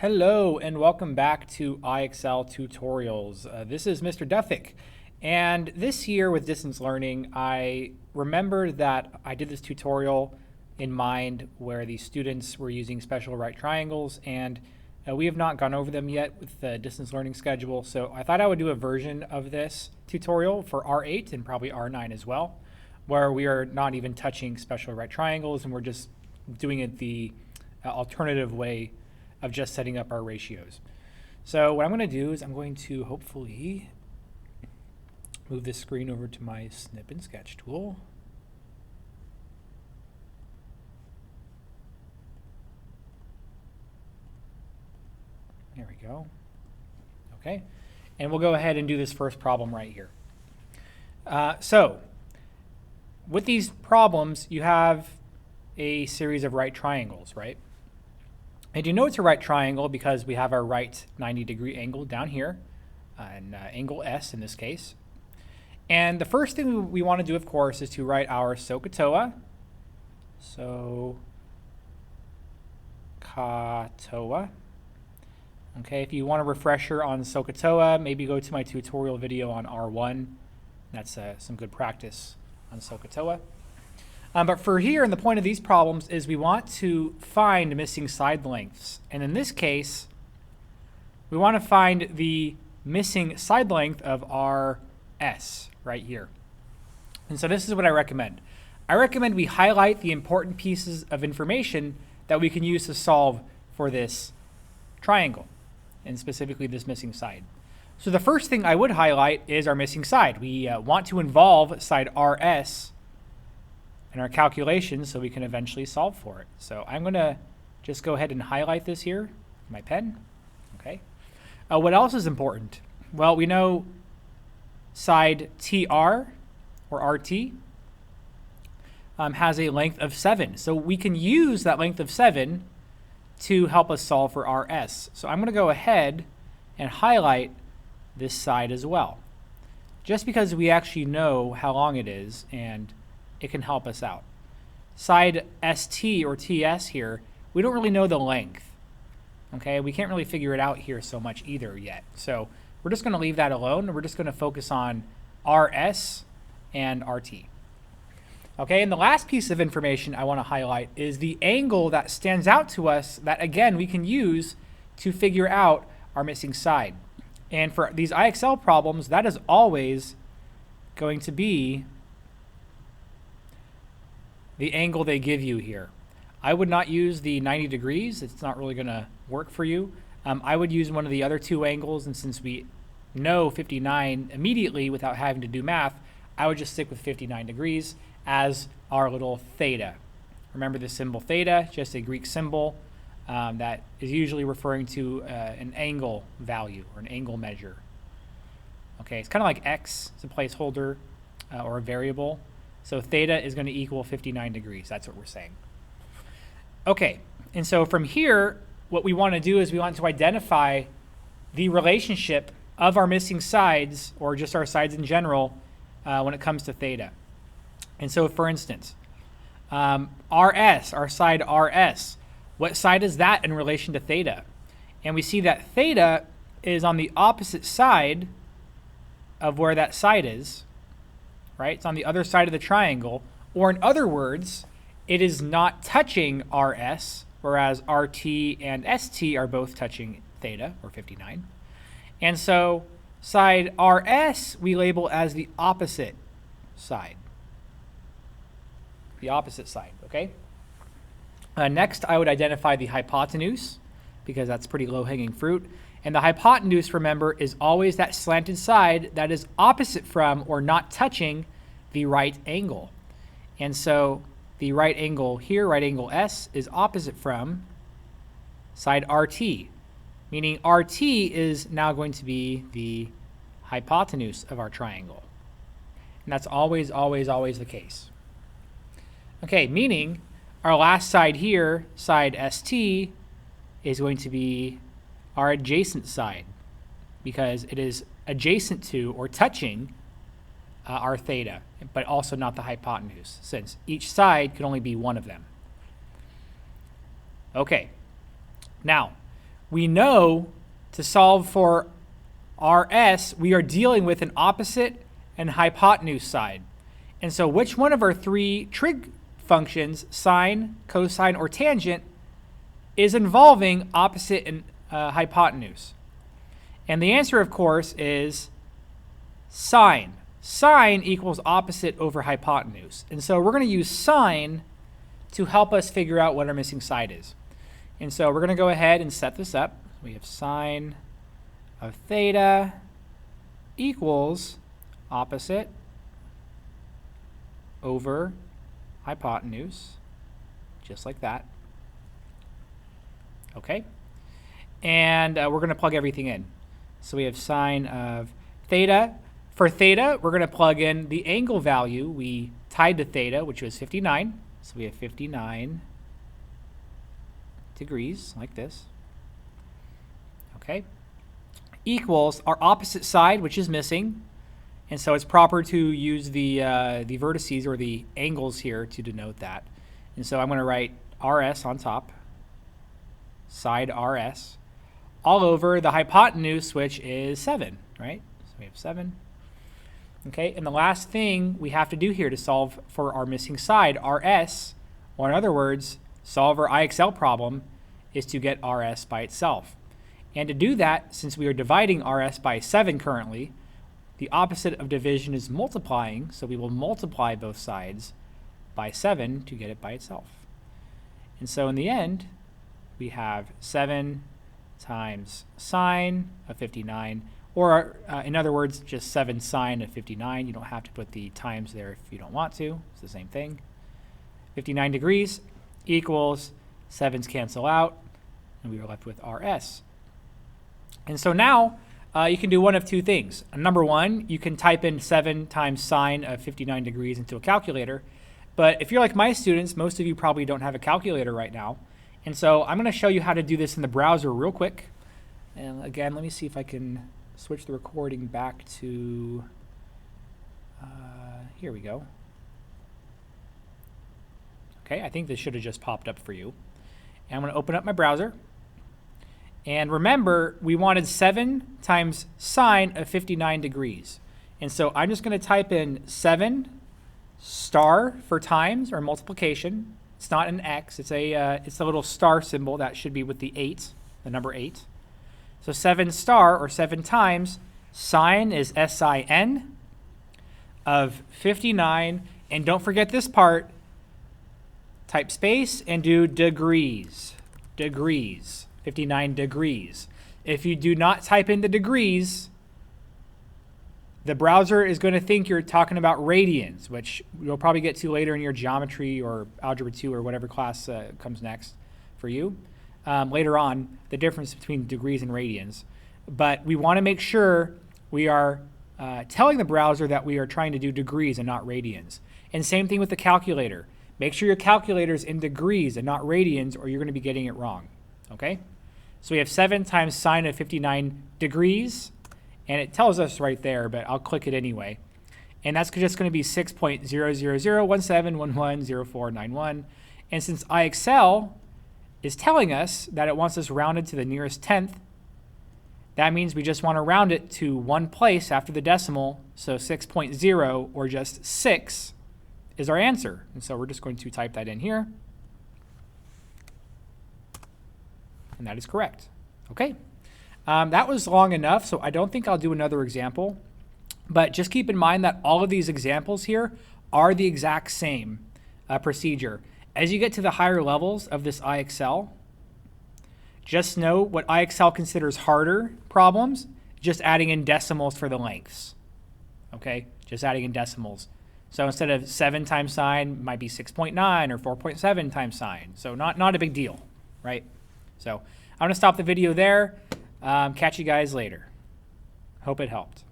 Hello and welcome back to IXL tutorials. This is Mr. Duffick, and this year with distance learning I remembered that I did this tutorial in mind where the students were using special right triangles, and we have not gone over them yet with the distance learning schedule, so I thought I would do a version of this tutorial for R8 and probably R9 as well, where we are not even touching special right triangles and we're just doing it the alternative way of just setting up our ratios. So what I'm going to do is I'm going to hopefully move this screen over to my snip and sketch tool. There we go. Okay, and we'll go ahead and do this first problem right here. So with these problems, you have a series of right triangles, right? And you know it's a right triangle because we have our right 90-degree angle down here, and angle S in this case. And the first thing we want to do, of course, is to write our SOHCAHTOA. SOHCAHTOA. Okay, if you want a refresher on SOHCAHTOA, maybe go to my tutorial video on R1. That's some good practice on SOHCAHTOA. But for here, and the point of these problems is we want to find missing side lengths. And in this case, we want to find the missing side length of our S right here. And so this is what I recommend. I recommend we highlight the important pieces of information that we can use to solve for this triangle, and specifically this missing side. So the first thing I would highlight is our missing side. We want to involve side RS in our calculations so we can eventually solve for it. So I'm going to just go ahead and highlight this here with my pen. Okay. What else is important? Well, we know side TR or RT has a length of 7. So we can use that length of 7 to help us solve for RS. So I'm going to go ahead and highlight this side as well, just because we actually know how long it is and it can help us out. Side ST or TS here, we don't really know the length. Okay, we can't really figure it out here so much either yet. So we're just going to leave that alone. We're just going to focus on RS and RT. Okay, and the last piece of information I want to highlight is the angle that stands out to us that, again, we can use to figure out our missing side. And for these IXL problems, that is always going to be the angle they give you here. I would not use the 90 degrees. It's not really going to work for you. I would use one of the other two angles, and since we know 59 immediately without having to do math, I would just stick with 59 degrees as our little theta. Remember the symbol theta, just a Greek symbol that is usually referring to an angle value or an angle measure. Okay, it's kind of like x, it's a placeholder or a variable. So theta is going to equal 59 degrees. That's what we're saying. Okay, and so from here, what we want to do is we want to identify the relationship of our missing sides, or just our sides in general, when it comes to theta. And so, for instance, RS, our side RS, what side is that in relation to theta? And we see that theta is on the opposite side of where that side is. Right? It's on the other side of the triangle, or in other words, it is not touching RS, whereas RT and ST are both touching theta, or 59. And so side RS we label as the opposite side. The opposite side, okay? Next, I would identify the hypotenuse, because that's pretty low-hanging fruit. And the hypotenuse, remember, is always that slanted side that is opposite from or not touching the right angle. And so the right angle here, right angle S, is opposite from side RT, meaning RT is now going to be the hypotenuse of our triangle. And that's always, always, always the case. Okay, meaning our last side here, side ST, is going to be our adjacent side, because it is adjacent to or touching our theta, but also not the hypotenuse, since each side could only be one of them. Okay, now we know to solve for RS, we are dealing with an opposite and hypotenuse side. And so which one of our three trig functions, sine, cosine, or tangent, is involving opposite and hypotenuse? And the answer, of course, is sine. Sine equals opposite over hypotenuse. And so we're going to use sine to help us figure out what our missing side is. And so we're going to go ahead and set this up. We have sine of theta equals opposite over hypotenuse, just like that. Okay? And we're going to plug everything in. So we have sine of theta. For theta, we're going to plug in the angle value we tied to theta, which was 59. So we have 59 degrees, like this. Okay? Equals our opposite side, which is missing. And so it's proper to use the vertices or the angles here to denote that. And so I'm going to write RS on top, side RS, all over the hypotenuse, which is 7, right? So we have 7. Okay, and the last thing we have to do here to solve for our missing side, RS, or in other words, solve our IXL problem, is to get RS by itself. And to do that, since we are dividing RS by 7 currently, the opposite of division is multiplying, so we will multiply both sides by 7 to get it by itself. And so in the end, we have 7 times sine of 59, or in other words, just 7 sine of 59. You don't have to put the times there if you don't want to. It's the same thing. 59 degrees equals 7's cancel out, and we are left with RS. And so now you can do one of two things. Number one, you can type in 7 times sine of 59 degrees into a calculator. But if you're like my students, most of you probably don't have a calculator right now. And so I'm going to show you how to do this in the browser real quick. And again, let me see if I can switch the recording back to, here we go. Okay, I think this should have just popped up for you. And I'm going to open up my browser. And remember, we wanted 7 times sine of 59 degrees. And so I'm just going to type in 7 star for times or multiplication. It's not an X. It's a little star symbol that should be with the 8, the number 8. So 7 star or 7 times sine is SIN of 59. And don't forget this part. Type space and do degrees. Degrees. 59 degrees. If you do not type in the degrees, the browser is going to think you're talking about radians, which you'll probably get to later in your geometry or algebra 2 or whatever class comes next for you. Later on, the difference between degrees and radians. But we want to make sure we are telling the browser that we are trying to do degrees and not radians. And same thing with the calculator. Make sure your calculator is in degrees and not radians, or you're going to be getting it wrong. Okay? So we have 7 times sine of 59 degrees, and it tells us right there, but I'll click it anyway. And that's just going to be 6.00017110491. And since IXL is telling us that it wants us rounded to the nearest tenth, that means we just want to round it to one place after the decimal. So 6.0, or just 6, is our answer. And so we're just going to type that in here. And that is correct. Okay. That was long enough, so I don't think I'll do another example. But just keep in mind that all of these examples here are the exact same procedure. As you get to the higher levels of this IXL, just know what IXL considers harder problems, just adding in decimals for the lengths. Okay, just adding in decimals. So instead of 7 times sine, it might be 6.9 or 4.7 times sine. So not a big deal, right? So I'm going to stop the video there. Catch you guys later. Hope it helped.